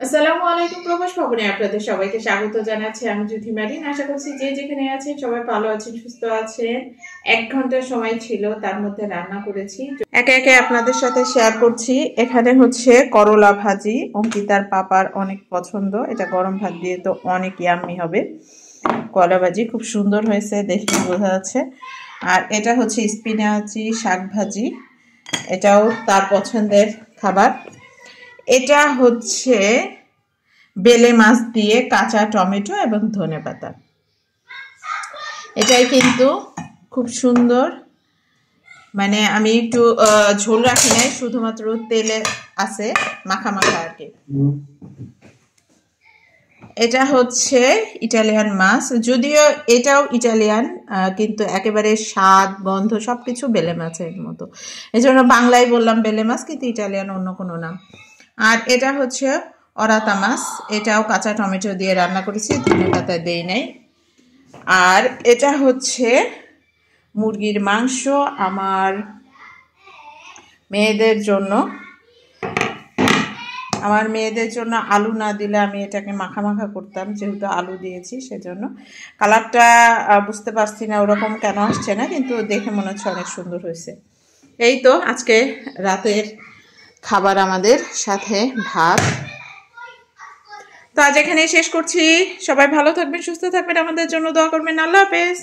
আসসালামু আলাইকুম প্রবাস ভবনে আপনাদের সবাইকে স্বাগত জানাচ্ছি। আমি জুথি মারিন। আশা করছি যে যেখানে আছেন সবাই ভালো আছেন, সুস্থ আছেন। 1 ঘন্টা সময় ছিল, তার মধ্যে রান্না করেছি, একে একে আপনাদের সাথে শেয়ার করছি। এখানে হচ্ছে করলা ভাজি, অঙ্কিতার পাপার অনেক পছন্দ। এটা গরম ভাত দিয়ে তো অনেক ইয়াম্মি হবে। করলা ভাজি খুব সুন্দর হয়েছে, দেখে বোঝা যাচ্ছে। আর এটা হচ্ছে স্পিনাচি শাক ভাজি, এটাও তার পছন্দের খাবার। এটা হচ্ছে বেলে মাছ দিয়ে কাঁচা টমেটো এবং ধনেপাতা। এটাই কিন্তু খুব সুন্দর, মানে আমি একটু ঝোল রাখি নাই, শুধুমাত্র তেলে আছে মাখা মাখা আর কি। এটা হচ্ছে ইটালিয়ান মাছ, যদিও এটাও ইটালিয়ান, কিন্তু একেবারে স্বাদ গন্ধ সবকিছু বেলে মাছের মতো, এই জন্য বাংলায় বললাম বেলে মাছ, কিন্তু ইটালিয়ান অন্য কোনো নাম। আর এটা হচ্ছে অরাতা মাছ, এটাও কাঁচা টমেটো দিয়ে রান্না করেছি, ধনেপাতা দেই নাই। আর এটা হচ্ছে মুরগির মাংস আমার মেয়েদের জন্য। আলু না দিলে আমি এটাকে মাখা মাখা করতাম, যেহেতু আলু দিয়েছি সেজন্য। কালারটা বুঝতে পারছি না ওরকম কেন আসছে না, কিন্তু দেখে মনে হচ্ছে অনেক সুন্দর হয়েছে। এই তো আজকে রাতের খাবার, আমাদের সাথে ভাত। তো আজ এখানেই শেষ করছি। সবাই ভালো থাকবেন, সুস্থ থাকবেন, আমাদের জন্য দোয়া করবেন। আল্লাহ হাফেজ।